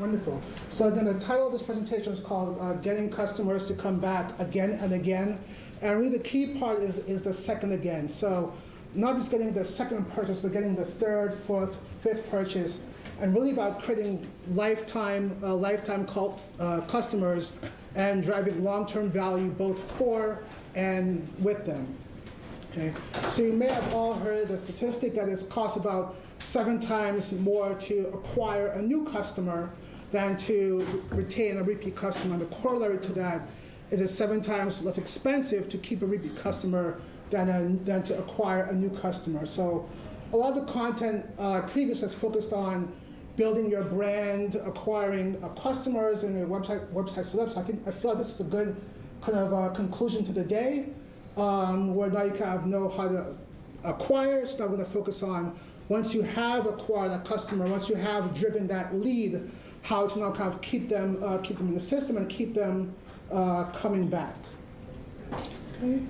Wonderful. So again, the title of this presentation is called Getting Customers to Come Back Again and Again. And really the key part is the second again. So not just getting the second purchase, but getting the third, fourth, fifth purchase, and really about creating lifetime customers and driving long-term value both for and with them. Okay. So you may have all heard the statistic that it costs about 7 times more to acquire a new customer than to retain a repeat customer. And the corollary to that is it's 7 times less expensive to keep a repeat customer than to acquire a new customer. So a lot of the content previous has focused on building your brand, acquiring customers, and your website setup. So I feel like this is a good kind of conclusion to the day, where now you kind of know how to acquire. So I'm going to focus on, once you have acquired a customer, once you have driven that lead, how to now kind of keep them in the system and keep them coming back. Okay.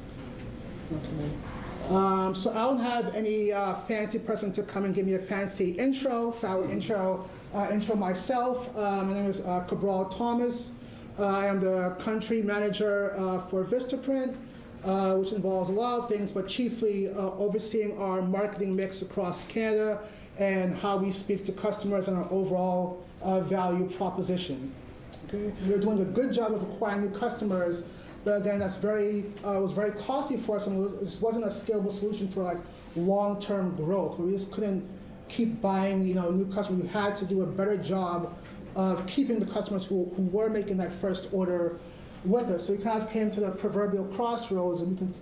So I don't have any fancy person to come and give me a fancy intro, so I will intro myself. My name is Cabral Thomas. I am the country manager for Vistaprint, which involves a lot of things, but chiefly overseeing our marketing mix across Canada and how we speak to customers and our overall value proposition. Okay? We're doing a good job of acquiring new customers, but again, that's was very costly for us, and it wasn't a scalable solution for like long-term growth. We just couldn't keep buying, new customers. We had to do a better job of keeping the customers who were making that first order with us. So we kind of came to the proverbial crossroads, and we can,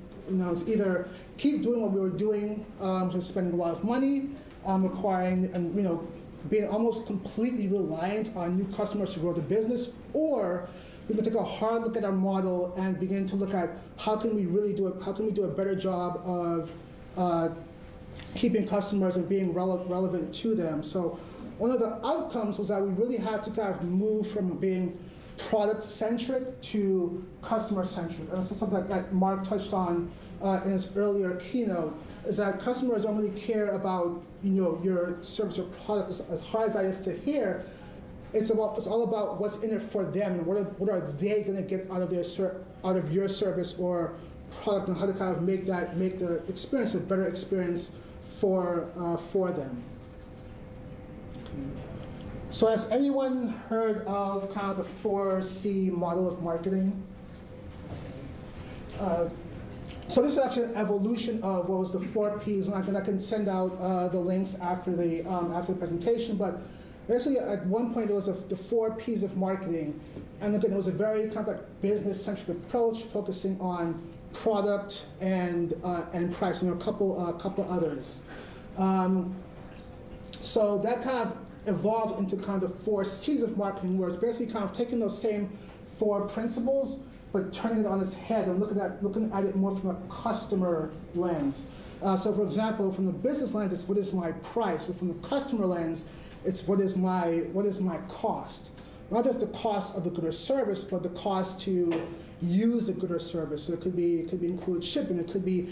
either keep doing what we were doing, just spending a lot of money, acquiring, and being almost completely reliant on new customers to grow the business, or we can take a hard look at our model and begin to look at how can we do a better job of keeping customers and being relevant to them. So one of the outcomes was that we really had to kind of move from being product-centric to customer-centric. And this is something that Mark touched on in his earlier keynote, is that customers don't really care about your service or product as hard as that is to hear. It's all about what's in it for them, and what are they going to get out of your service or product, and how to kind of make the experience a better experience for them. Okay. So has anyone heard of kind of the 4C model of marketing? So this is actually an evolution of what was the 4 Ps, and I can send out the links after the presentation, but basically, at one point, there was the 4 Ps of marketing, and again, it was a very kind of like business-centric approach, focusing on product and price, and a couple others. So that kind of evolved into kind of the 4 Cs of marketing, where it's basically kind of taking those same 4 principles, but turning it on its head and looking at it more from a customer lens. So, for example, from the business lens, it's what is my price, but from the customer lens, it's what is my cost. Not just the cost of the good or service, but the cost to use the good or service. So it could include shipping. It could be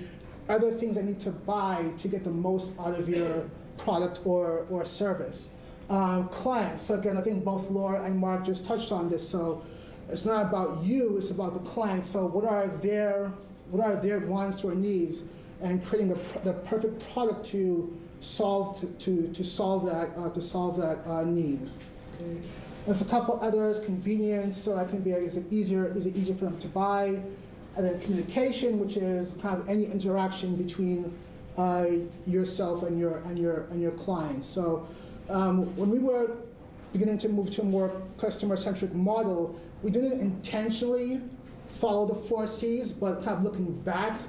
other things I need to buy to get the most out of your product or service. Clients. So again, I think both Laura and Mark just touched on this. So it's not about you; it's about the client. So what are their wants or needs, and creating the perfect product to solve that need. Okay. There's a couple others. Convenience, so that can be, is it easier for them to buy? And then communication, which is kind of any interaction between yourself and your clients. So when we were beginning to move to a more customer-centric model, we didn't intentionally follow the 4 Cs, but kind of looking back,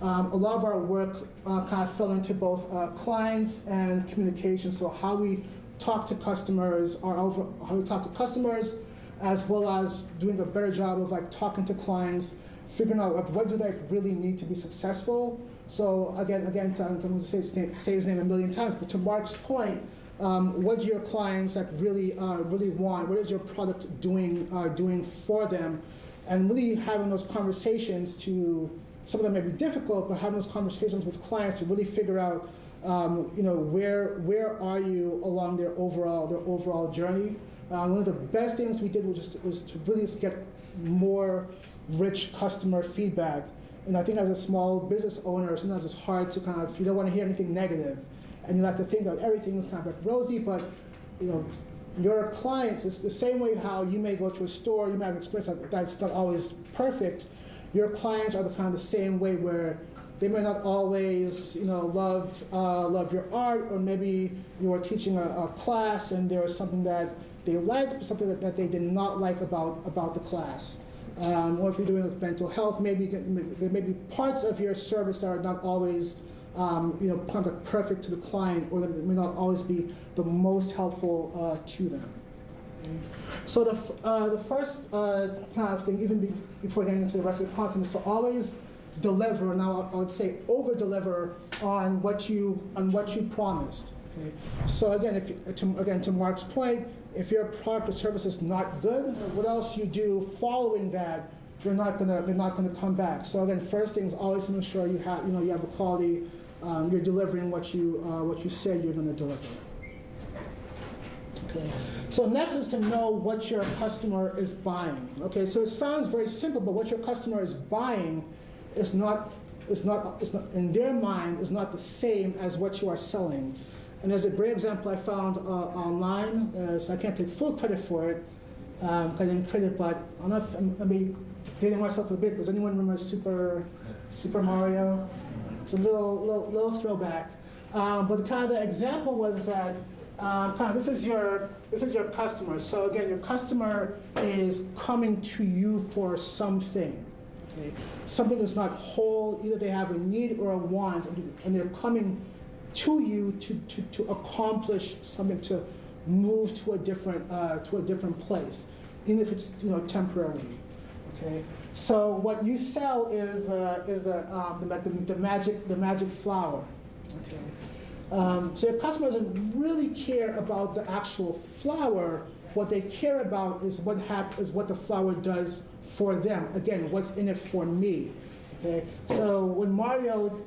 a lot of our work kind of fell into both clients and communication. So how we talk to customers, as well as doing a better job of talking to clients, figuring out what do they really need to be successful. So again, I'm going to say his name a million times, but to Mark's point, what do your clients really want? What is your product doing for them? And really having those conversations some of them may be difficult, but having those conversations with clients to really figure out, where are you along their overall journey, one of the best things we did was to really get more rich customer feedback. And I think as a small business owner, sometimes it's hard to kind of, you don't want to hear anything negative, and you have to think that everything is kind of like rosy, but your clients, it's the same way how you may go to a store, you may have experience that's not always perfect. Your clients are the kind of the same way where they may not always, love your art, or maybe you are teaching a class and there was something that they liked, something that they did not like about the class. Or if you're doing mental health, maybe there may be parts of your service that are not always, kind of perfect to the client, or that may not always be the most helpful to them. So the first kind of thing, even before getting into the rest of the content, is to always deliver. Now I would say over-deliver on what you promised. Okay? So again, to Mark's point, if your product or service is not good, what else you do following that, they're not gonna come back. So again, first thing is always to make sure you have a quality. You're delivering what you said you're gonna deliver. Okay. So next is to know what your customer is buying. Okay. So it sounds very simple, but what your customer is buying is not in their mind is not the same as what you are selling. And there's a great example I found online. So I can't take full credit for it. I didn't credit, but I don't know if I'm dating myself a bit. Does anyone remember Super Mario? It's a little throwback. But the example was that this is your customer. So again, your customer is coming to you for something. Okay? Something that's not whole. Either they have a need or a want, and they're coming to you to accomplish something, to move to a different place, even if it's temporarily. Okay. So what you sell is the magic flower. Okay. So your customer doesn't really care about the actual flower. What they care about is what the flower does for them. Again, what's in it for me. Okay. So when Mario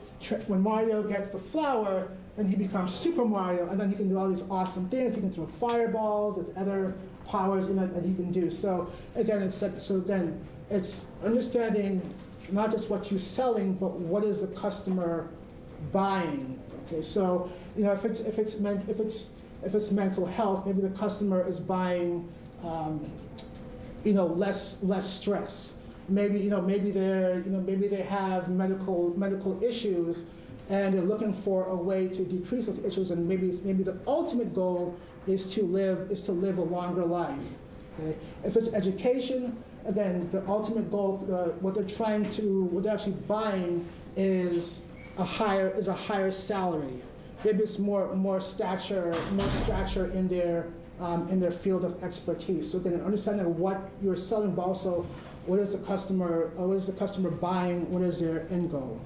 gets the flower, then he becomes Super Mario, and then he can do all these awesome things. He can throw fireballs. There's other powers that he can do. So again, it's understanding not just what you're selling, but what is the customer buying. Okay, so if it's mental health, maybe the customer is buying less stress. Maybe they have medical issues, and they're looking for a way to decrease those issues, and maybe the ultimate goal is to live a longer life. Okay? If it's education, again, the ultimate goal, what they're actually buying is a higher salary. Maybe it's more stature in their field of expertise. So again, understanding what you're selling, but also what is the customer buying? What is their end goal?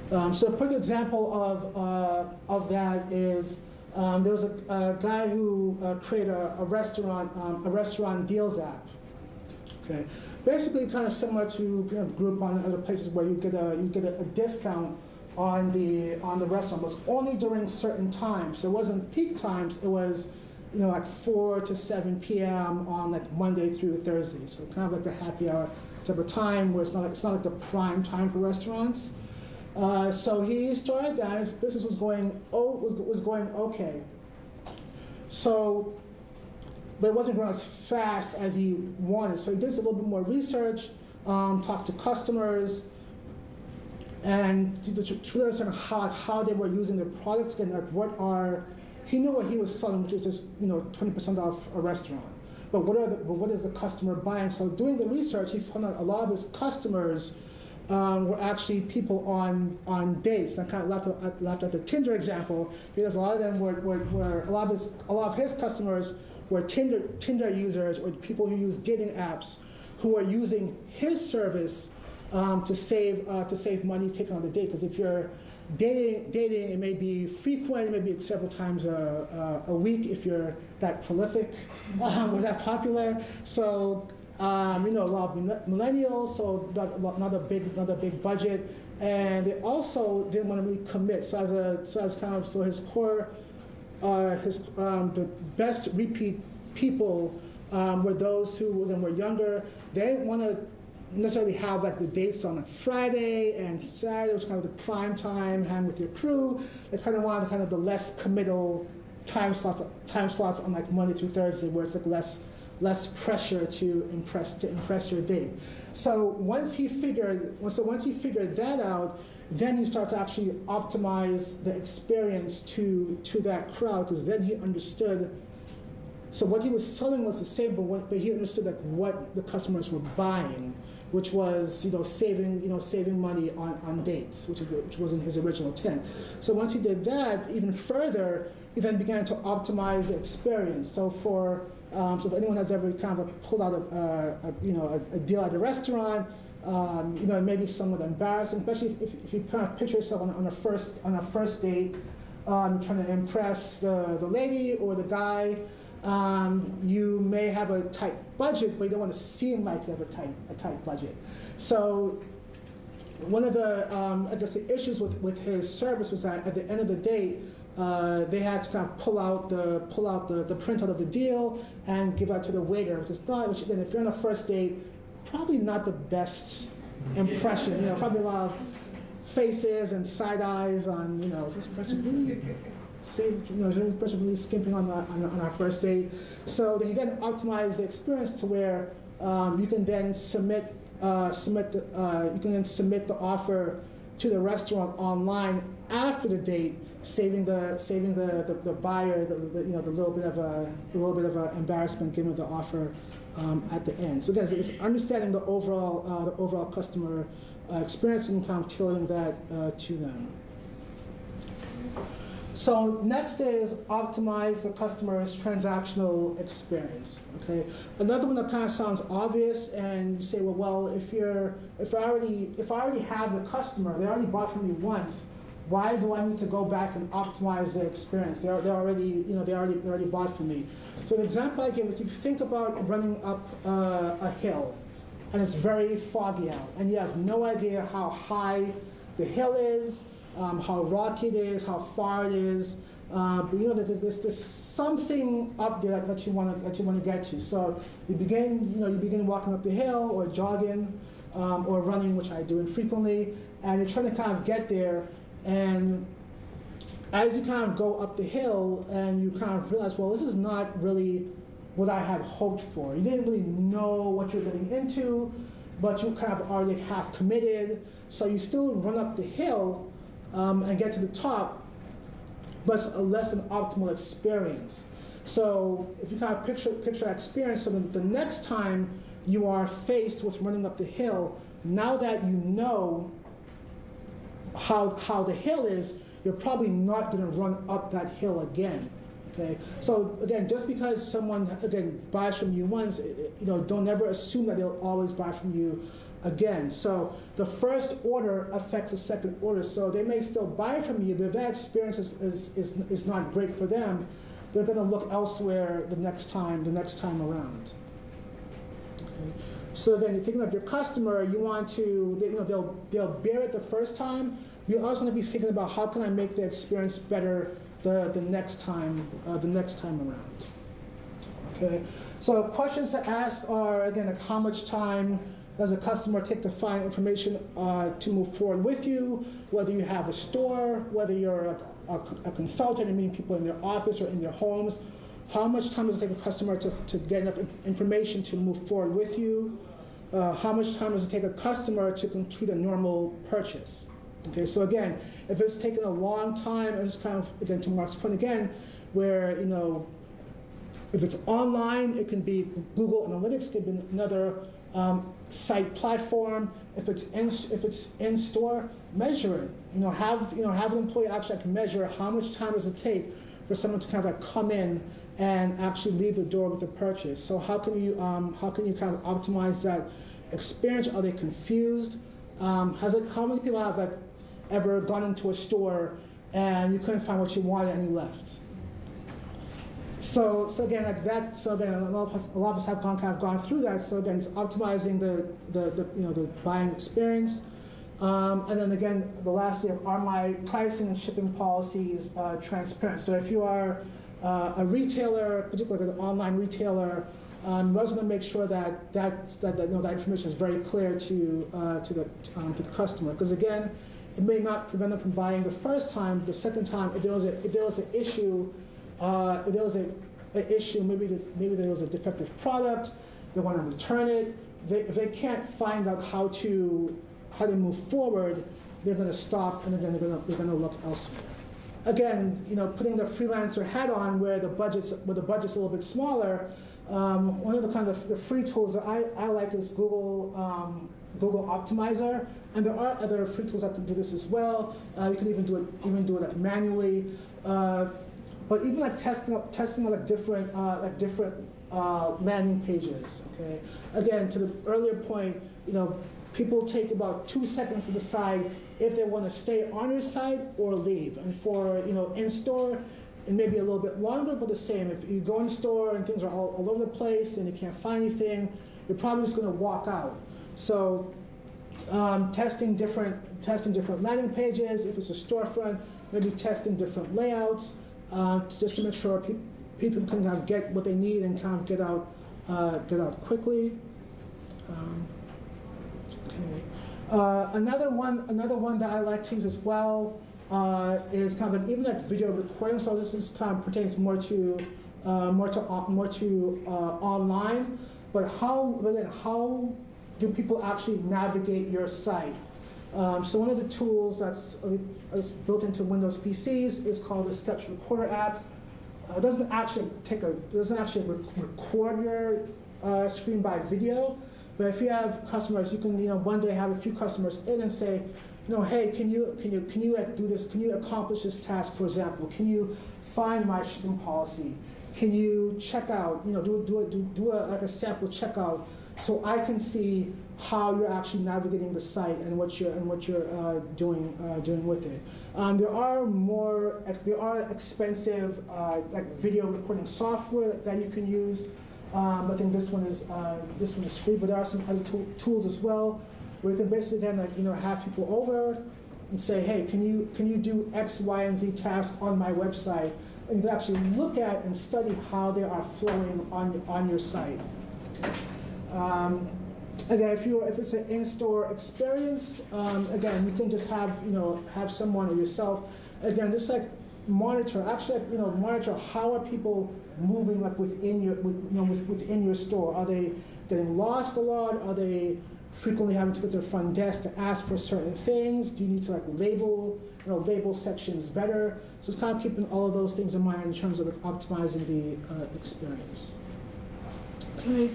Okay. So a quick example of that is there was a guy who created a restaurant deals app. Okay, basically kind of similar to Groupon and other places where you get a discount on the restaurant, but it's only during certain times. So it wasn't peak times. It was like 4 to 7 p.m. on like Monday through Thursday. So kind of like a happy hour type of time where it's not like the prime time for restaurants. So he started that. His business was going okay. So, but it wasn't growing as fast as he wanted. So he did a little bit more research, talked to customers, and to understand how they were using the products, and he knew what he was selling, which was just 20% off a restaurant. But what is the customer buying? So doing the research, he found out a lot of his customers were actually people on dates. And I kind of left at the Tinder example, because a lot of them were a lot of his customers were Tinder users, or people who use dating apps, who are using his service to save money taking on the date. Because if you're dating, it may be frequent, it may be several times a week if you're that prolific or that popular. So a lot of millennials, so not a big budget, and they also didn't want to really commit. So his core the best repeat people were those who when were younger. They didn't want to necessarily have like the dates on a Friday and Saturday, which kind of the prime time, hang with your crew. They kind of wanted kind of the less committal time slots on like Monday through Thursday, where it's like less pressure to impress your date. So once he figured that out, then you start to actually optimize the experience to that crowd, because then he understood. So what he was selling was the same, but he understood like what the customers were buying, which was saving money on dates, which wasn't his original intent. So once he did that, even further, he then began to optimize the experience. So so if anyone has ever kind of pulled out a deal at a restaurant, it may be somewhat embarrassing, especially if you kind of picture yourself on a first date, trying to impress the lady or the guy. You may have a tight budget, but you don't want to seem like you have a tight budget. So one of the the issues with his service was that at the end of the date, they had to kind of pull out the printout of the deal and give that to the waiter, which again, if you're on a first date, probably not the best impression. Probably a lot of faces and side eyes on, is this person really is this person really skimping on our first date? So they again optimize the experience to where you can then submit the offer to the restaurant online after the date, saving the buyer the little bit of a embarrassment given the offer at the end. So again, it's understanding the overall customer experience and kind of tailoring that to them. So next is optimize the customer's transactional experience. Okay, another one that kind of sounds obvious, and you say, well, if I already have the customer, they already bought from me once, why do I need to go back and optimize their experience? They already bought from me. So the example I give is if you think about running up a hill, and it's very foggy out, and you have no idea how high the hill is, how rocky it is, how far it is, but there's something up there that you want to get to. So you begin walking up the hill, or jogging, or running, which I do infrequently, and you're trying to kind of get there. And as you kind of go up the hill, and you kind of realize, well, this is not really what I had hoped for. You didn't really know what you're getting into, but you kind of already half committed. So you still run up the hill and get to the top, but it's a less than optimal experience. So if you kind of picture that experience, so the next time you are faced with running up the hill, now that you know how the hill is, you're probably not going to run up that hill again. Okay. So again, just because someone buys from you once, don't ever assume that they'll always buy from you again. So the first order affects the second order. So they may still buy from you, but if that experience is not great for them, they're going to look elsewhere the next time around. Okay. So then you're thinking of your customer, you want to, they'll bear it the first time. You also want to be thinking about how can I make the experience better the next time around. Okay. So questions to ask are, again, like how much time does a customer take to find information to move forward with you, whether you have a store, whether you're a consultant and meeting people in their office or in their homes. How much time does it take a customer to get enough information to move forward with you? How much time does it take a customer to complete a normal purchase? Okay, so again, if it's taken a long time, it's kind of, again, to Mark's point again, where, if it's online, it can be Google Analytics, it could be another site platform. If it's in store, measure it. Have an employee actually measure how much time does it take for someone to kind of come in and actually leave the door with a purchase. So how can you kind of optimize that experience? Are they confused? How many people have ever gone into a store and you couldn't find what you wanted and you left? So again, like that. So again, a lot of us have gone through that. So again, it's optimizing the buying experience. And then again, the last thing, are my pricing and shipping policies transparent? So if you are a retailer, particularly an online retailer, we also want to make sure that information is very clear to the customer. Because again, it may not prevent them from buying the first time, but the second time, if there was an issue, maybe there was a defective product, they want to return it. If they can't find out how to move forward, they're going to stop, and then they're going to look elsewhere. Again, putting the freelancer hat on, where the budget's a little bit smaller. One of the kind of the free tools that I like is Google Optimizer, and there are other free tools that can do this as well. You can even do it manually. But even like testing like different landing pages. Okay. Again, to the earlier point, people take about 2 seconds to decide if they want to stay on your site or leave. And for in-store, it may be a little bit longer, but the same. If you go in store and things are all over the place and you can't find anything, you're probably just going to walk out. So testing different landing pages. If it's a storefront, maybe testing different layouts, just to make sure people can kind of get what they need and kind of get out quickly. Another one that I like to use as well is kind of even like video recording. So this is kind of pertains more to online. But how do people actually navigate your site? So one of the tools that's built into Windows PCs is called the Steps Recorder app. It doesn't actually record your screen by video. But if you have customers, you can one day have a few customers in and say, hey, can you do this? Can you accomplish this task? For example, can you find my shipping policy? Can you check out? Do a sample checkout so I can see how you're actually navigating the site and what you're doing with it. There are expensive like video recording software that you can use. I think this one is free, but there are some other tools as well where you can basically then have people over and say, hey, can you do X, Y, and Z tasks on my website, and you can actually look at and study how they are flowing on your site. Again, if it's an in-store experience, again, you can just have someone or yourself, again, just like monitor how are people moving like within your store. Are they getting lost a lot? Are they frequently having to go to the front desk to ask for certain things? Do you need to like label sections better? So it's kind of keeping all of those things in mind in terms of optimizing the experience. Okay.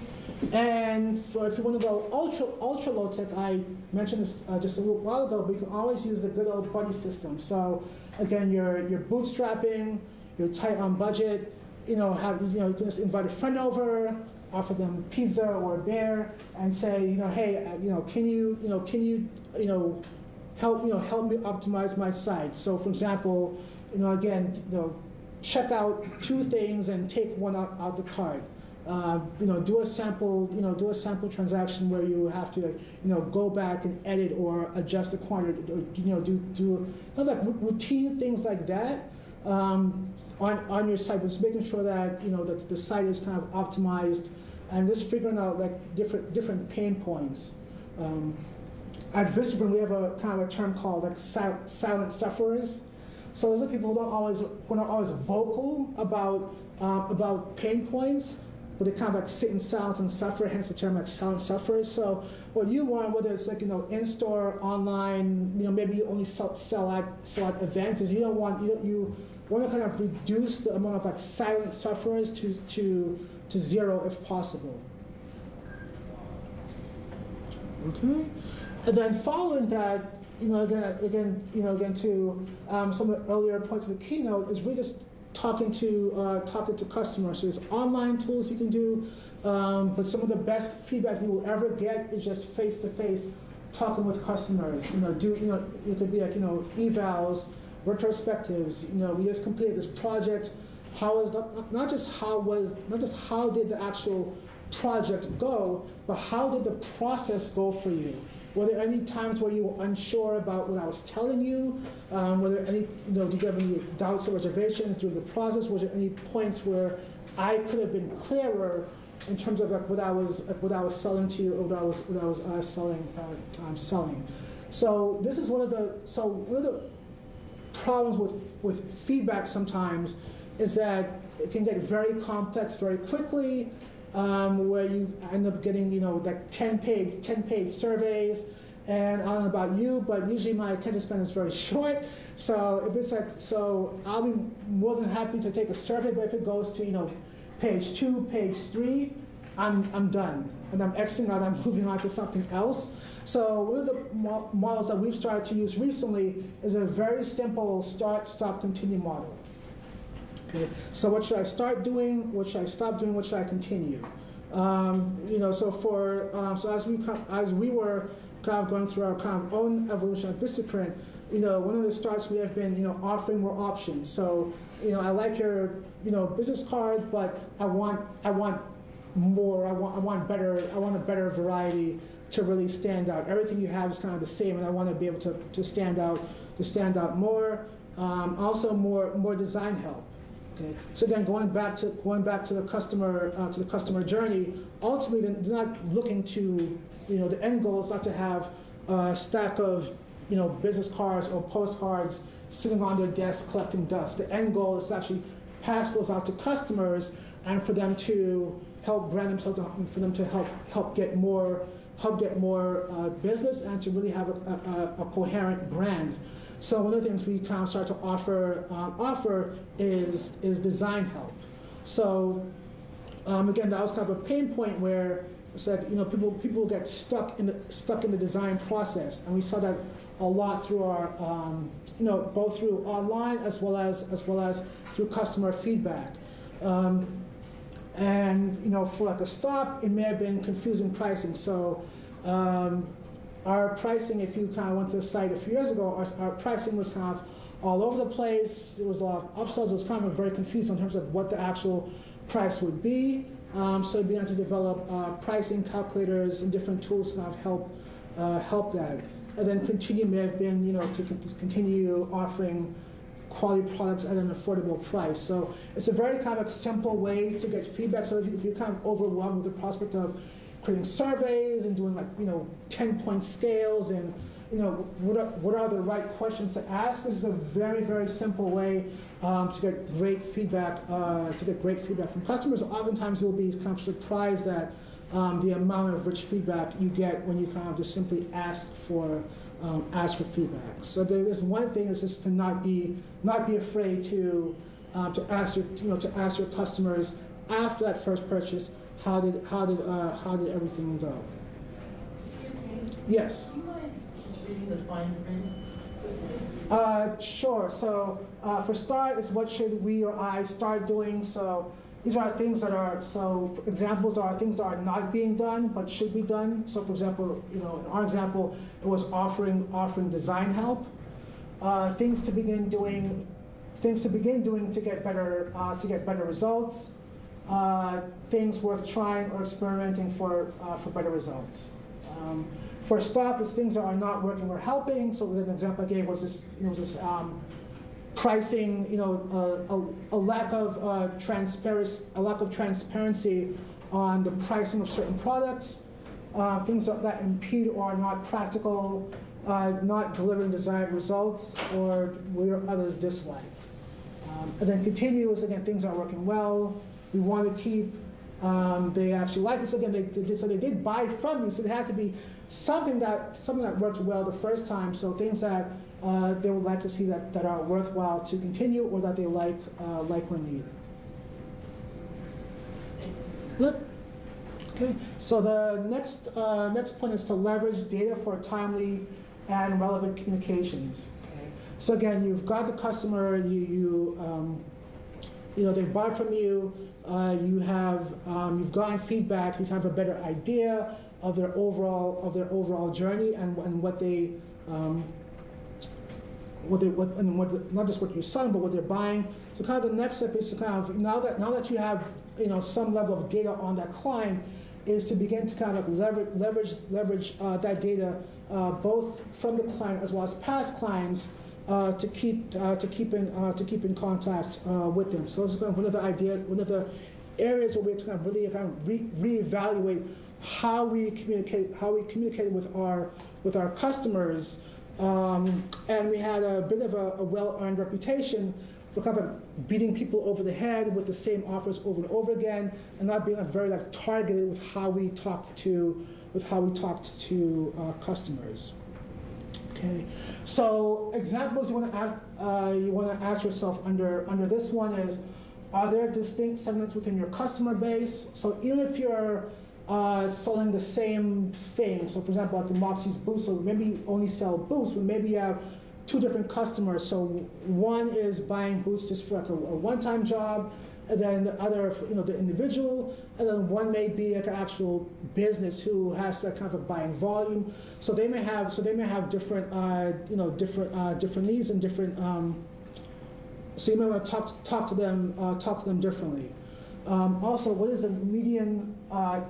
And if you want to go ultra low tech, I mentioned this just a little while ago, but you can always use the good old buddy system. So again, you're bootstrapping, you're tight on budget. You can just invite a friend over, offer them pizza or a beer, and say, hey, can you help me optimize my site? So for example, check out 2 things and take one out the cart. Do a sample transaction where you have to, go back and edit or adjust the quantity, or do like routine things like that on your site, but just making sure that that the site is kind of optimized, and just figuring out like different pain points. At Vistaprint, we have a kind of a term called like silent sufferers. So those are people who are not always vocal about pain points, but they kind of like sit in silence and suffer, hence the term like silent sufferers. So what you want, whether it's like in-store, online, maybe you only sell at events, is you want to kind of reduce the amount of like silent sufferers to 0 if possible. Okay, and then following that, again to some of the earlier points of the keynote is really just talking to customers. So there's online tools you can do, but some of the best feedback you will ever get is just face-to-face talking with customers. It could be like evals, retrospectives. We just completed this project. Not just how did the actual project go, but how did the process go for you? Were there any times where you were unsure about what I was telling you? Were there any, did you have any doubts or reservations during the process? Was there any points where I could have been clearer in terms of what I was selling to you, or what I was selling? So this is one of the problems with feedback sometimes is that it can get very complex very quickly, where you end up getting like 10-page surveys. And I don't know about you, but usually my attention span is very short. So if it's I'll be more than happy to take a survey, but if it goes to page 2, page 3, I'm done, and I'm exiting out. I'm moving on to something else. So one of the models that we've started to use recently is a very simple start, stop, continue model. Okay. So what should I start doing? What should I stop doing? What should I continue? So as we were kind of going through our kind of own evolution at Vistaprint, one of the starts we have been offering more options. So I like your business card, but I want more. I want a better variety to really stand out. Everything you have is kind of the same, and I want to be able to stand out more. Also more design help. Okay. So then going back to the customer journey. Ultimately, they're not looking to the end goal is not to have a stack of business cards or postcards sitting on their desk collecting dust. The end goal is to actually pass those out to customers and for them to help brand themselves, for them to help get more business and to really have a coherent brand. So one of the things we kind of start to offer is design help. So again, that was kind of a pain point where it's like people get stuck in the design process, and we saw that a lot through our both through online as well as through customer feedback. And for like a stop, it may have been confusing pricing. So our pricing, if you kind of went to the site a few years ago, our pricing was kind of all over the place. There was a lot of upsells. It was kind of very confusing in terms of what the actual price would be. So we began to develop pricing calculators and different tools to kind of help that. And then continue may have been to continue offering quality products at an affordable price. So it's a very kind of simple way to get feedback. So if you're kind of overwhelmed with the prospect of creating surveys and doing 10-point scales and what are the right questions to ask, this is a very, very simple way to get great feedback from customers. Oftentimes you'll be kind of surprised at the amount of rich feedback you get when you kind of just simply ask for feedback. So there's one thing is just to not be afraid to ask your customers after that first purchase, how did everything go? Excuse me. Yes. Do you mind just reading the fine print? Sure. So for start, it's what should we or I start doing. So these are things that are, examples are things that are not being done but should be done. So for example, in our example, it was offering design help. Things to begin doing to get better results. Things worth trying or experimenting for better results. For stop, it's things that are not working or helping. So an example I gave was this pricing, a lack of transparency on the pricing of certain products, things that impede or are not practical, not delivering desired results, or where others dislike. And then continue is again things that are working well. We want to keep. They actually like this again. They did buy from me, so there had to be something that worked well the first time. So things that they would like to see that are worthwhile to continue, or that they like when needed. Good. Okay. So the next point is to leverage data for timely and relevant communications. Okay. So again, you've got the customer. They bought from you. You've gotten feedback. You have a better idea of their overall journey and what not just what you're selling, but what they're buying. So kind of the next step is to kind of now that you have some level of data on that client, is to begin to kind of leverage that data both from the client as well as past clients, to keep in contact with them. So this is kind of one of the ideas, one of the areas where we kind of really reevaluate how we communicate with our customers. And we had a bit of a well-earned reputation for kind of beating people over the head with the same offers over and over again, and not being very targeted with how we talked to customers. Okay, so examples you want to ask yourself under this one is, are there distinct segments within your customer base? So even if you're selling the same thing, so for example, like the Moxie's boots, so maybe you only sell boots, but maybe you have two different customers. So one is buying boots just for like a one-time job, and then the other, the individual, and then one may be like an actual business who has that kind of a buying volume. So they may have different, different needs and different. So you may want to talk to them differently. Also, what is the median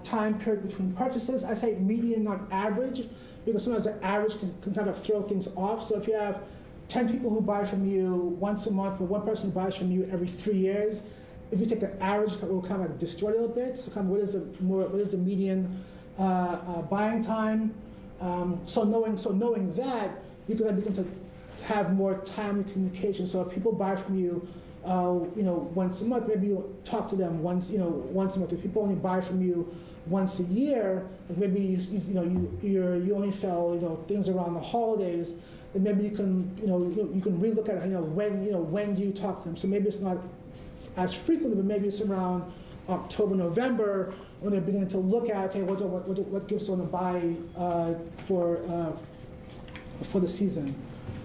time period between purchases? I say median, not average, because sometimes the average can kind of throw things off. So if you have 10 people who buy from you once a month, but one person who buys from you every 3 years, if you take the average, it will kind of distort a little bit. So kind of what is the median buying time? So knowing that, you can then begin to have more timely communication. So if people buy from you, once a month, maybe you talk to them once a month. If people only buy from you once a year, and maybe you only sell things around the holidays, then maybe you can relook at when do you talk to them. So maybe it's not as frequently, but maybe it's around October, November, when they're beginning to look at, okay, what gifts do I want to buy for the season.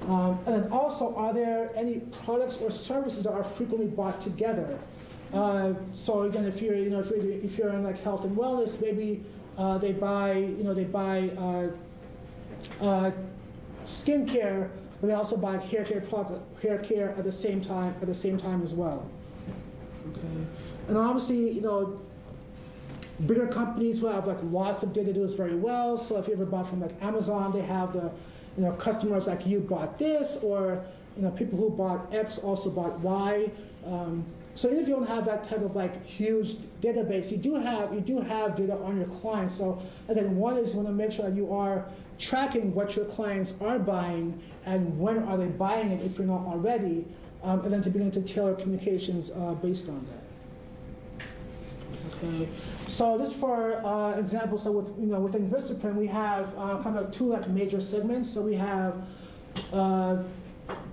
And then also, are there any products or services that are frequently bought together? So again, if you're in like health and wellness, maybe they buy skincare, but they also buy hair care products, hair care at the same time as well. Okay, and obviously, bigger companies who have like lots of data do this very well. So if you ever bought from like Amazon, they have the customers like you bought this, or people who bought X also bought Y. So even if you don't have that type of like huge database, you do have data on your clients. So again, one is you want to make sure that you are tracking what your clients are buying and when are they buying it if you're not already, and then to begin to tailor communications based on that. Okay. So just for example, so within Vistaprint we have kind of two like major segments. So we have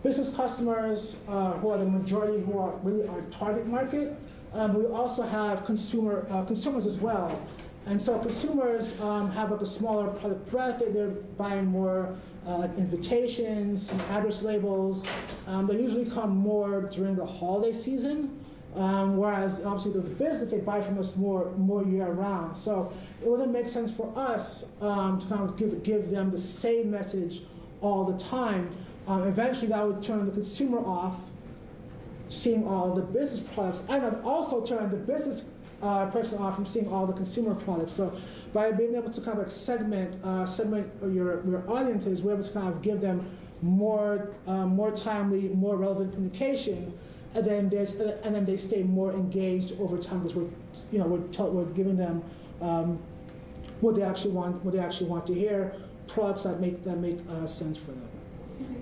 business customers who are the majority, who are really our target market. We also have consumers as well. And so consumers have like a smaller product breadth. They're buying more invitations, address labels. They usually come more during the holiday season. Whereas obviously the business, they buy from us more year round. So it wouldn't make sense for us to kind of give them the same message all the time. Eventually that would turn the consumer off seeing all the business products, and then also turn the business person off from seeing all the consumer products. So by being able to kind of segment your audiences, we're able to kind of give them more timely, more relevant communication. And then they stay more engaged over time because we're giving them what they actually want to hear, products that make sense for them. Excuse me.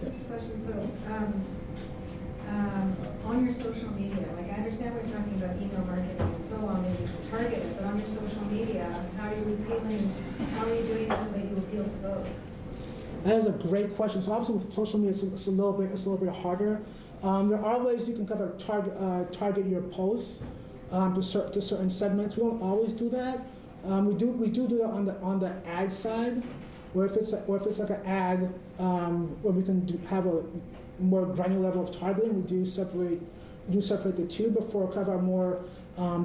Just a question. So on your social media, like I understand we're talking about email marketing and so on, maybe to target it, but on your social media, how are you doing it so that you appeal to both? That is a great question. So obviously with social media, it's a little bit harder. There are ways you can kind of target your posts to certain segments. We don't always do that. We do that on the ad side, where if it's like an ad where we can have a more granular level of targeting, we do separate the two. But for kind of our more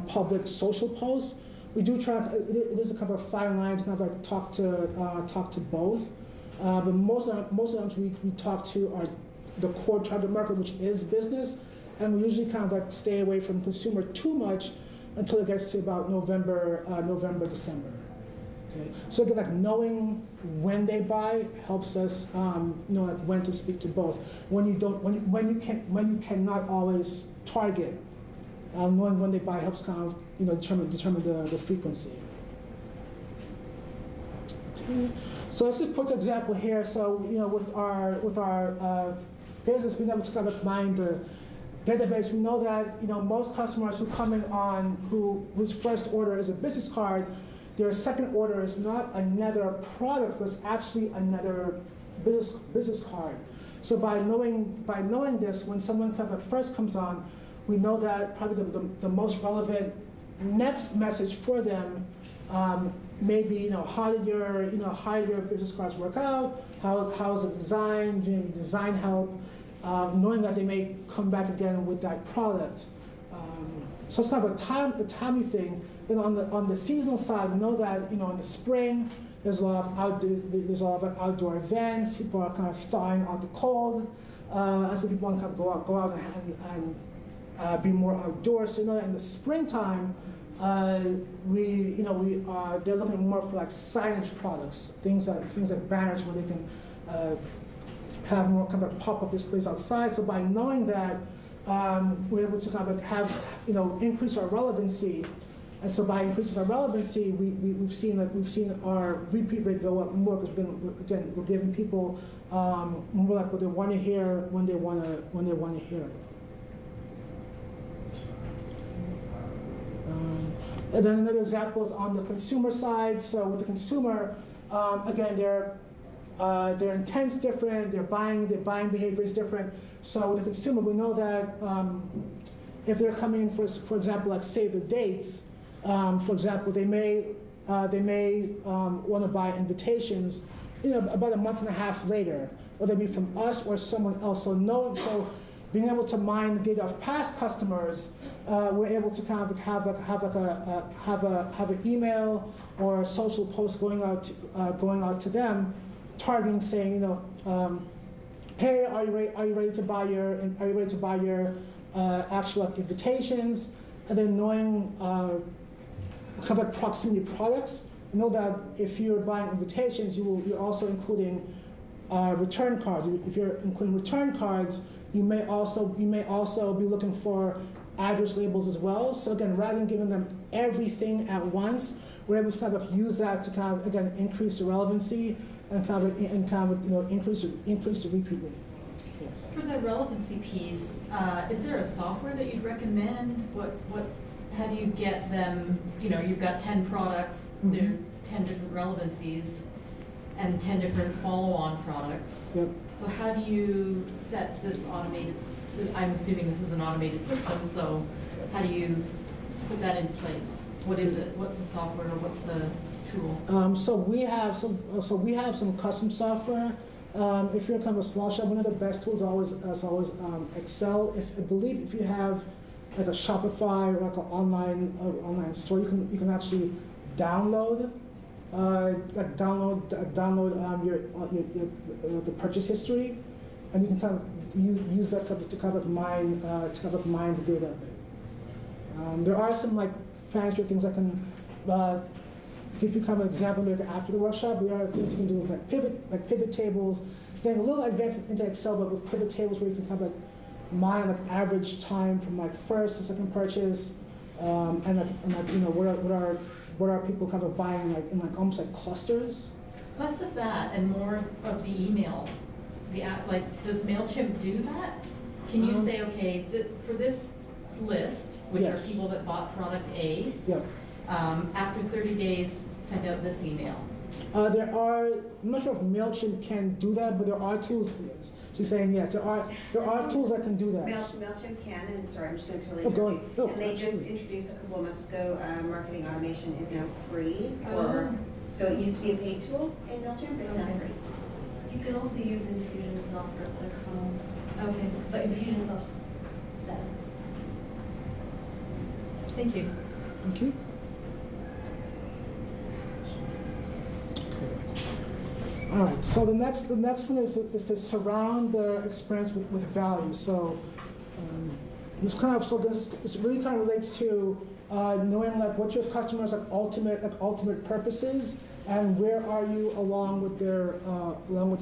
public social posts, we do try. It is a kind of a fine line to kind of like talk to both. But most of the times we talk to the core target market, which is business, and we usually kind of like stay away from consumer too much until it gets to about November, December. Okay. So again, like knowing when they buy helps us know like when to speak to both. When you cannot always target, knowing when they buy helps kind of determine the frequency. Okay. So let's just put the example here. So with our business, being able to kind of mine the database, we know that most customers who come in on whose first order is a business card, their second order is not another product, but it's actually another business card. So by knowing this, when someone kind of first comes on, we know that probably the most relevant next message for them maybe how did your business cards work out? How's it designed? Do you need design help? Knowing that they may come back again with that product. So it's kind of a timely thing. Then on the seasonal side, we know that in the spring there's a lot of outdoor events. People are kind of thawing out the cold, and so people want to kind of go out and be more outdoors. So in the springtime, they're looking more for like signage products, things like banners where they can have more kind of pop-up displays outside. So by knowing that, we're able to kind of have increase our relevancy. And so by increasing our relevancy, we've seen our repeat rate go up more because we're giving people more like what they want to hear when they want to hear it. And then another example is on the consumer side. So with the consumer, again, their intent's different, their buying behavior is different. So with the consumer, we know that if they're coming in for example, like save the dates. For example, they may want to buy invitations, about a month and a half later, whether it be from us or someone else. So being able to mine the data of past customers, we're able to kind of have an email or a social post going out to them, targeting, saying, hey, are you ready to buy your actual invitations? And then knowing kind of like proximity products, you know that if you're buying invitations, you're also including return cards. If you're including return cards, you may also be looking for address labels as well. So again, rather than giving them everything at once, we're able to kind of use that to kind of again increase the relevancy and kind of increase the repeat rate. Yes. For the relevancy piece, is there a software that you'd recommend? How do you get them? You've got 10 products. Mm-hmm. There are 10 different relevancies and 10 different follow-on products. Yep. So how do you set this automated? I'm assuming this is an automated system. So how do you put that in place? What is it? What's the software? Or what's the tool? So we have some custom software. If you're kind of a small shop, one of the best tools is always Excel. I believe if you have like a Shopify or like an online store, you can actually download the purchase history, and you can kind of use that to kind of mine the data a bit. There are some like fancier things I can give you kind of an example maybe after the workshop. There are things you can do with like pivot tables. Getting a little advanced into Excel, but with pivot tables where you can kind of mine like average time from like first to second purchase, and what are people kind of buying like in like almost like clusters. Less of that and more of the email. Does MailChimp do that? Can you say, okay, for this list, which Yes. are people that bought product A, Yep. After 30 days, send out this email? I'm not sure if MailChimp can do that, but there are tools. Yes. She's saying yes, there are tools that can do that. MailChimp can, and sorry, I'm just going to totally Oh, go ahead. interrupt. No, And they just absolutely. introduced a couple of months ago, marketing automation is now free Oh. so it used to be a paid tool in MailChimp, it's now Okay. free. You can also use Infusionsoft for ClickFunnels, Okay, but Infusionsoft's better. thank you. Thank you. All right, so the next one is to surround the experience with value. So this really kind of relates to knowing like what your customers' like ultimate purpose is, and where are you along with their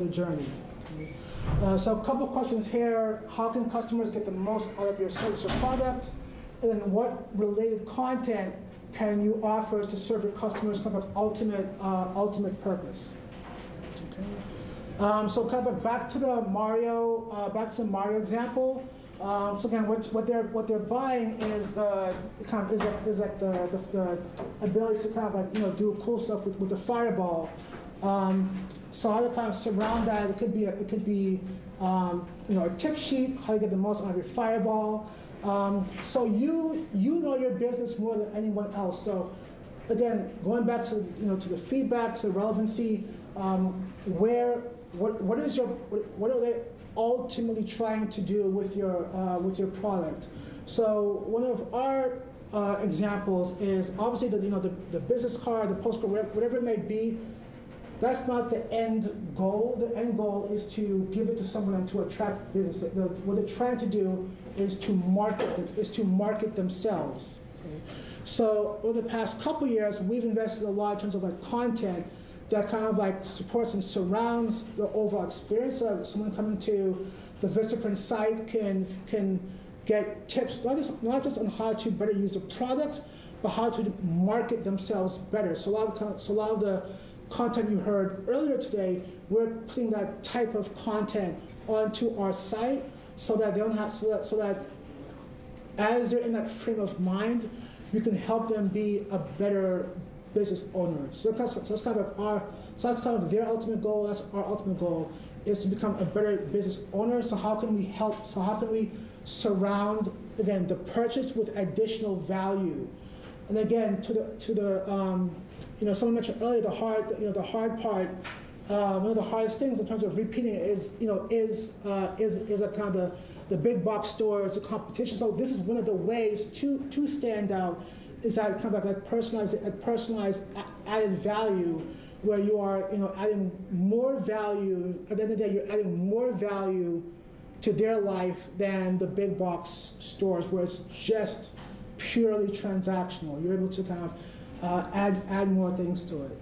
journey. Okay. So a couple questions here. How can customers get the most out of your service or product? And then what related content can you offer to serve your customers kind of an ultimate purpose? Okay. So kind of back to the Mario example. So again, what they're buying is the ability to kind of like do cool stuff with the fireball. So how to kind of surround that? It could be a tip sheet, how to get the most out of your fireball. So you know your business more than anyone else. So again, going back to to the feedback, to the relevancy, what are they ultimately trying to do with your product? So one of our examples is obviously the business card, the postcard, whatever it may be. That's not the end goal. The end goal is to give it to someone and to attract business. What they're trying to do is to market themselves. Okay? So over the past couple years, we've invested a lot in terms of like content that kind of like supports and surrounds the overall experience. So someone coming to the Vistaprint site can get tips, not just on how to better use the product, but how to market themselves better. So a lot of the content you heard earlier today, we're putting that type of content onto our site so that they don't have so that as they're in that frame of mind, we can help them be a better business owner. So that's kind of their ultimate goal. That's our ultimate goal, is to become a better business owner. So how can we help? So how can we surround again the purchase with additional value? And again, to the someone mentioned earlier the hard part. One of the hardest things in terms of repeating it is a kind of the big box stores, the competition. So this is one of the ways to stand out, is that kind of like personalized added value, where you are adding more value. At the end of the day, you're adding more value to their life than the big box stores, where it's just purely transactional. You're able to kind of add more things to it.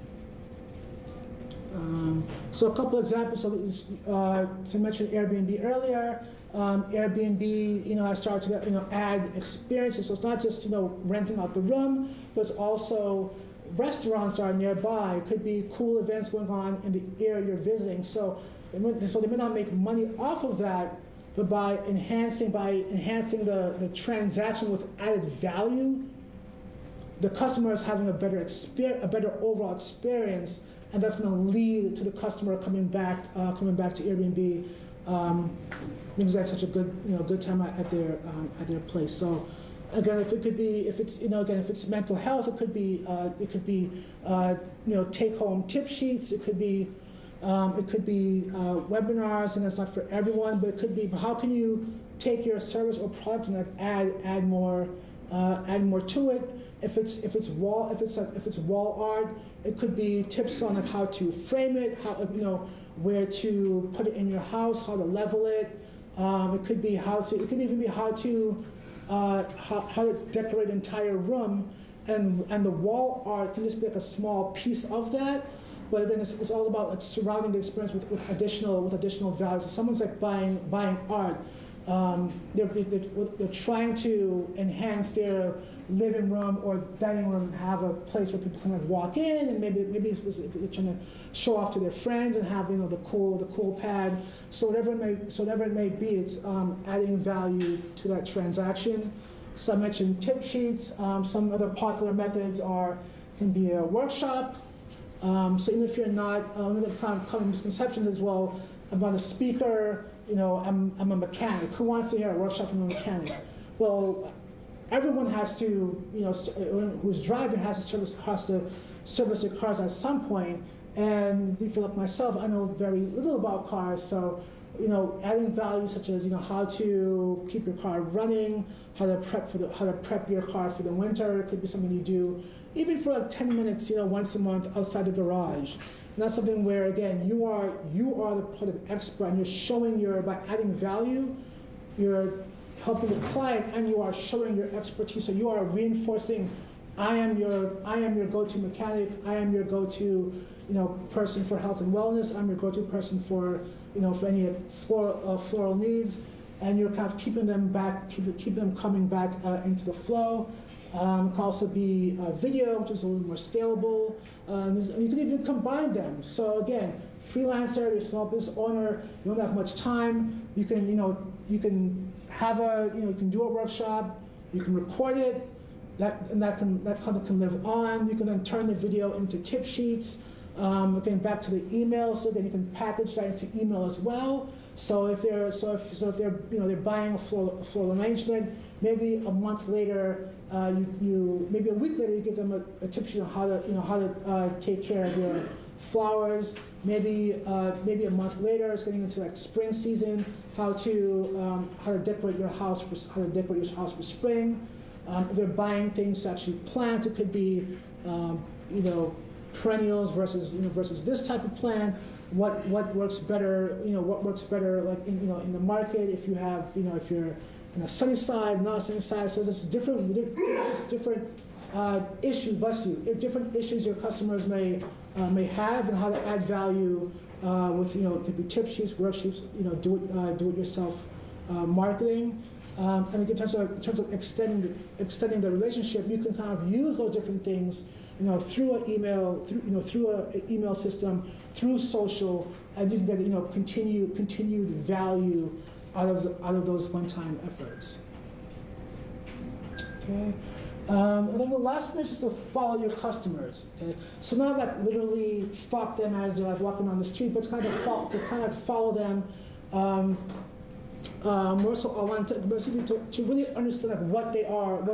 So a couple examples. So to mention Airbnb earlier, Airbnb, I started to add experiences. So it's not just renting out the room, but it's also restaurants that are nearby. It could be cool events going on in the area you're visiting. So they may not make money off of that, but by enhancing the transaction with added value, the customer is having a better overall experience, and that's going to lead to the customer coming back to Airbnb because they had such a good time at their place. So again, if it's mental health, it could be take home tip sheets. It could be webinars, and that's not for everyone, but it could be how can you take your service or product and add more to it. If it's wall art, it could be tips on how to frame it, how where to put it in your house, how to level it. It could even be how to decorate an entire room, and the wall art can just be like a small piece of that. But then it's all about surrounding the experience with additional value. So someone's buying art. They're trying to enhance their living room or dining room and have a place where people can walk in, and maybe they're trying to show off to their friends and have the cool pad. So whatever it may be, it's adding value to that transaction. So I mentioned tip sheets. Some other popular methods can be a workshop. So even if you're not, one of the common misconceptions is, well, I'm not a speaker. I'm a mechanic. Who wants to hear a workshop from a mechanic? Well, everyone has to, who's driving has to service their cars at some point. And if you're like myself, I know very little about cars. So, adding value such as how to keep your car running, how to prep your car for the winter. It could be something you do even for like 10 minutes, once a month outside the garage. And that's something where, again, you are the product expert, and you're showing by adding value, you're helping the client, and you are showing your expertise. So you are reinforcing I am your go-to mechanic. I am your go-to, person for health and wellness. I'm your go-to person for, for any floral needs, and you're kind of keeping them back, keep them coming back into the flow. It can also be video, which is a little more scalable. And you can even combine them. So again, freelancer, you're a small business owner, you don't have much time. You can, you can have you can do a workshop. You can record it. That content can live on. You can then turn the video into tip sheets. Again, back to the email. So then you can package that into email as well. So if they're they're buying a floral arrangement, maybe a month later, maybe a week later, you give them a tip sheet on how to take care of your flowers. Maybe a month later, it's getting into like spring season, how to decorate your house for spring. If they're buying things to actually plant, it could be perennials versus this type of plant. What works better? What works better like in the market? If you have if you're in a sunny side, not a sunny side. So there's different issues. Bless you. Different issues your customers may have, and how to add value with it could be tip sheets, worksheets, do it yourself marketing. And in terms of extending the relationship, you can kind of use those different things, through an email, through an email system, through social, and you can get continued value out of those one-time efforts. Okay. And then the last one is just to follow your customers. Okay? So not like literally stop them as they're like walking on the street, but to kind of follow them. More so, I want to really understand like what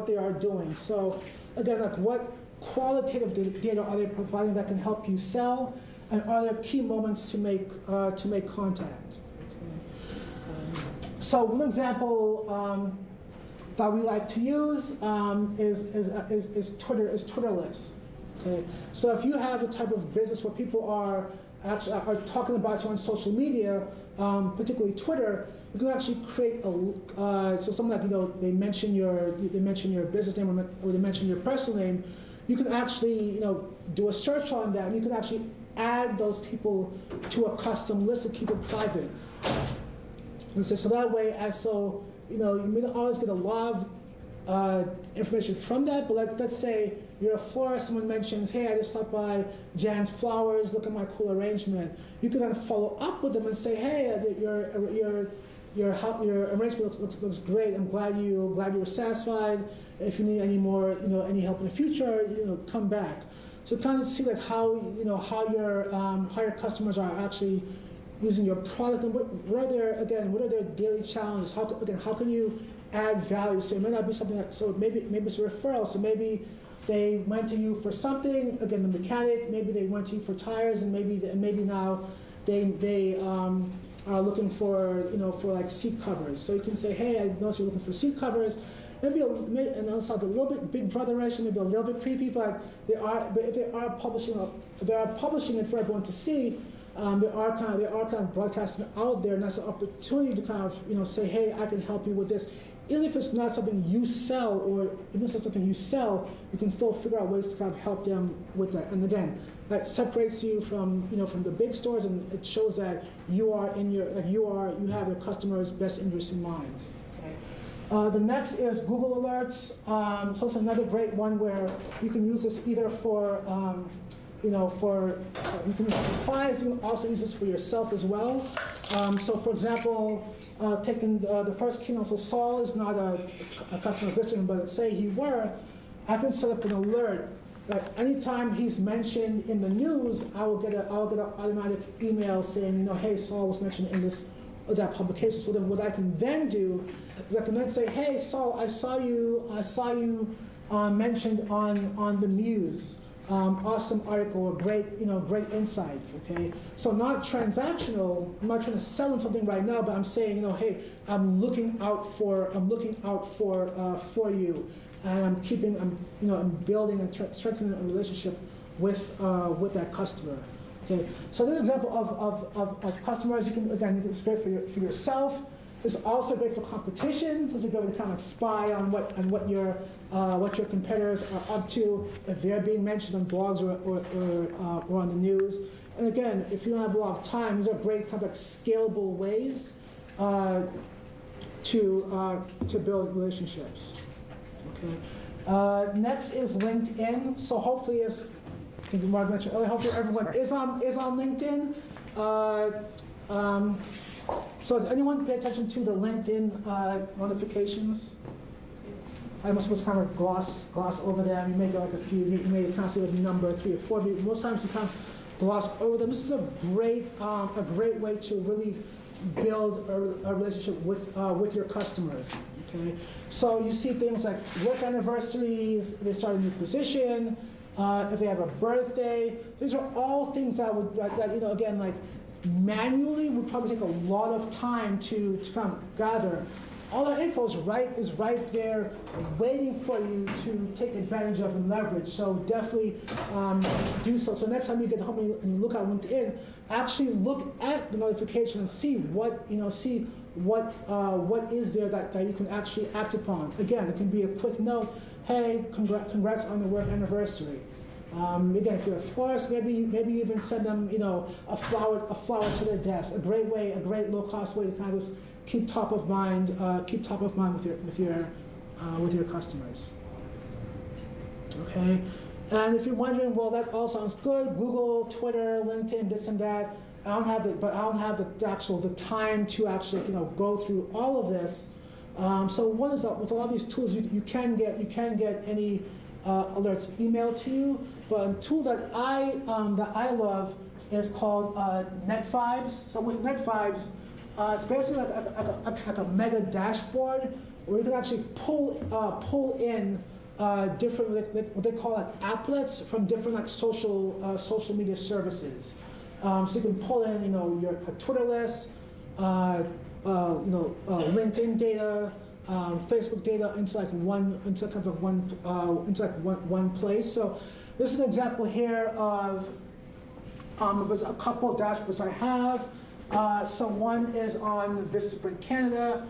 they are doing. So again, like what qualitative data are they providing that can help you sell, and are there key moments to make contact? Okay. So one example that we like to use is Twitterless. Okay. So if you have a type of business where people are talking about you on social media, particularly Twitter, you can actually create so something like they mention your business name or they mention your personal name. You can actually do a search on that, and you can actually add those people to a custom list and keep it private. And so that way, you may not always get a lot of information from that, but let's say you're a florist, someone mentions, hey, I just stopped by Jan's Flowers, look at my cool arrangement. You can then follow up with them and say, hey, your arrangement looks great. I'm glad you were satisfied. If you need any more, any help in the future, come back. So kind of see like how your customers are actually using your product, and what are their daily challenges? How can you add value? So it may not be something like, so maybe it's a referral. So maybe they went to you for something. Again, the mechanic. Maybe they went to you for tires, and maybe now they are looking for for like seat covers. So you can say, hey, I noticed you're looking for seat covers. And that sounds a little bit big brother-ish, maybe a little bit creepy, but if they are publishing it for everyone to see, they are kind of broadcasting out there, and that's an opportunity to kind of say, hey, I can help you with this. Even if it's not something you sell, or even if it's something you sell, you can still figure out ways to kind of help them with that. And again, that separates you from from the big stores, and it shows that you have your customers' best interests in mind. The next is Google Alerts. So it's another great one where you can use this either for, you can use it for clients. You can also use this for yourself as well. So for example, taking the first keynote, so Saul is not a customer visitor, but let's say he were, I can set up an alert that anytime he's mentioned in the news, I will get an automatic email saying, hey, Saul was mentioned in that publication. So then what I can then do is I can then say, hey, Saul, I saw you mentioned on the Muse. Awesome article, great insights. Okay, so not transactional. I'm not trying to sell him something right now, but I'm saying, hey, I'm looking out for you, and I'm building and strengthening a relationship with that customer. Okay, so this example of customers, it's great for yourself. It's also great for competitions. It's a good way to kind of spy on what your competitors are up to, if they're being mentioned on blogs or on the news. And again, if you don't have a lot of time, these are great kind of like scalable ways to build relationships. Okay. Next is LinkedIn. So hopefully, as I think Mark mentioned earlier, hopefully everyone is on LinkedIn. So does anyone pay attention to the LinkedIn notifications? I must kind of gloss over them. You may get like a few. You may kind of see like number 3 or 4. But most times you kind of gloss over them. This is a great way to really build a relationship with your customers. Okay, so you see things like work anniversaries. They start a new position. If they have a birthday, these are all things that again, like manually would probably take a lot of time to kind of gather. All that info is right there waiting for you to take advantage of and leverage. So definitely do so. So next time you get home and you look at LinkedIn, actually look at the notification and see what is there that you can actually act upon. Again, it can be a quick note. Hey, congrats on the work anniversary. Again, if you're a florist, maybe you even send them, a flower to their desk. A great low-cost way to kind of just keep top of mind with your customers. Okay, and if you're wondering, well, that all sounds good. Google, Twitter, LinkedIn, this and that. I don't have the time to actually go through all of this. So one is with a lot of these tools, you can get any alerts emailed to you. But a tool that I love is called NetVibes. So with NetVibes, it's basically like a mega dashboard where you can actually pull in different what they call applets from different social media services. So you can pull in your Twitter list, LinkedIn data, Facebook data into one place. So this is an example here of there's a couple of dashboards I have. So one is on Vistaprint Canada.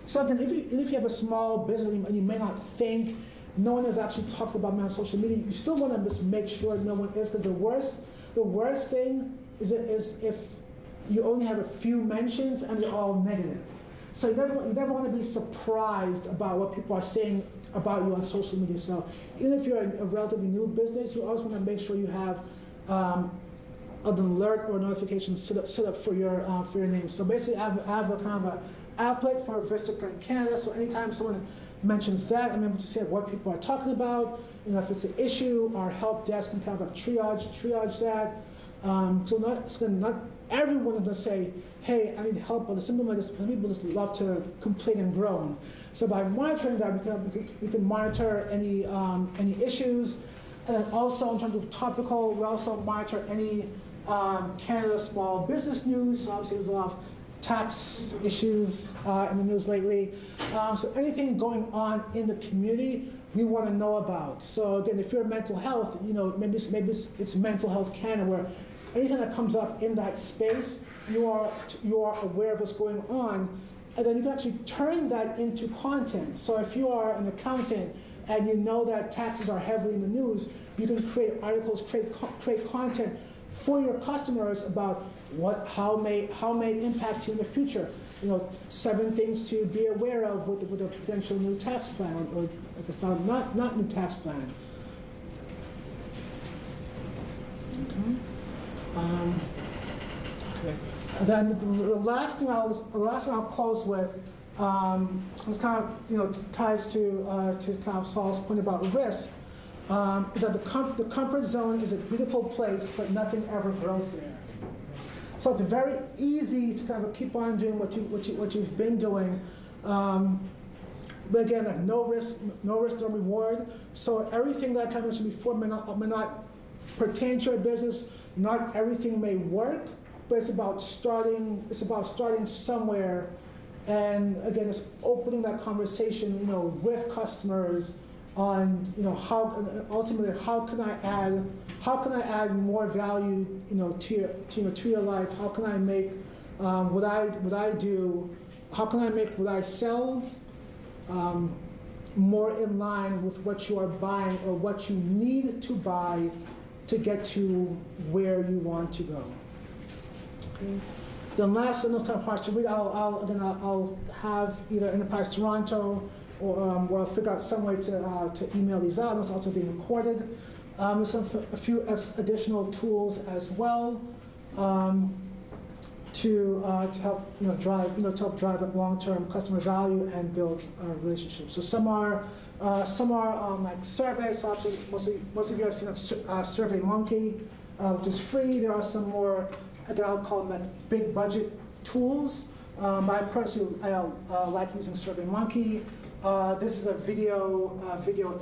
So then if you have a small business and you may not think no one is actually talking about me on social media, you still want to just make sure no one is, because the worst thing is if you only have a few mentions and they're all negative. So you never want to be surprised about what people are saying about you on social media. So even if you're a relatively new business, you always want to make sure you have an alert or notification set up for your name. So basically, I have a kind of an applet for Vistaprint Canada. So anytime someone mentions that, I'm able to see what people are talking about. If it's an issue, our help desk can kind of triage that. So not everyone is going to say, hey, I need help, but some people just love to complain and groan. So by monitoring that, we can monitor any issues. And then also in terms of topical, we also monitor any Canada small business news. So obviously there's a lot of tax issues in the news lately. So anything going on in the community, we want to know about. So again, if you're mental health, maybe it's Mental Health Canada, where anything that comes up in that space, you are aware of what's going on, and then you can actually turn that into content. So if you are an accountant and you know that taxes are heavily in the news, you can create articles, create content for your customers about how may impact you in the future. 7 things to be aware of with a potential new tax plan, or if it's not new tax plan. Okay. Okay. And then the last thing I'll close with is kind of ties to kind of Saul's point about risk. Is that the comfort zone is a beautiful place, but nothing ever grows there. So it's very easy to kind of keep on doing what you've been doing, but again, like no risk, no reward. So everything that I kind of mentioned before may not pertain to your business. Not everything may work, but it's about starting somewhere, and again, it's opening that conversation, with customers on, how can I add more value, to your life? How can I make what I do how can I make what I sell more in line with what you are buying or what you need to buy to get to where you want to go. Okay. Then last, and those kind of hard to read, I'll have either Enterprise Toronto or I'll figure out some way to email these out. It's also being recorded. There's a few additional tools as well to help drive up long-term customer value and build relationships. So some are like surveys. So most of you have seen SurveyMonkey, which is free. There are some more, again, I'll call them like big budget tools. I personally like using SurveyMonkey. This is a video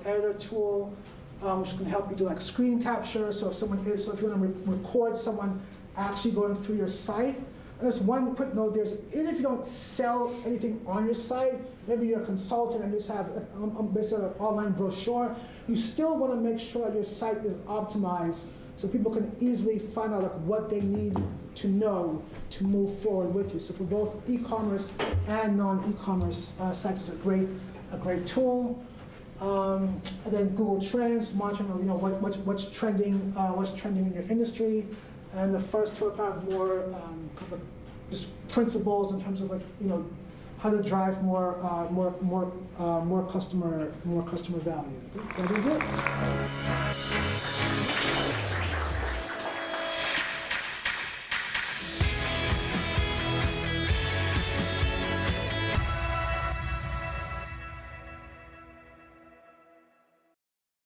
editor tool, which can help you do like screen capture. So if you want to record someone actually going through your site. And there's one quick note, even if you don't sell anything on your site, maybe you're a consultant and just have basically an online brochure, you still want to make sure that your site is optimized so people can easily find out like what they need to know to move forward with you. So for both e-commerce and non-e-commerce sites, it's a great tool. And then Google Trends, monitoring what's trending in your industry. And the first two are kind of more just principles in terms of how to drive more customer value. That is it.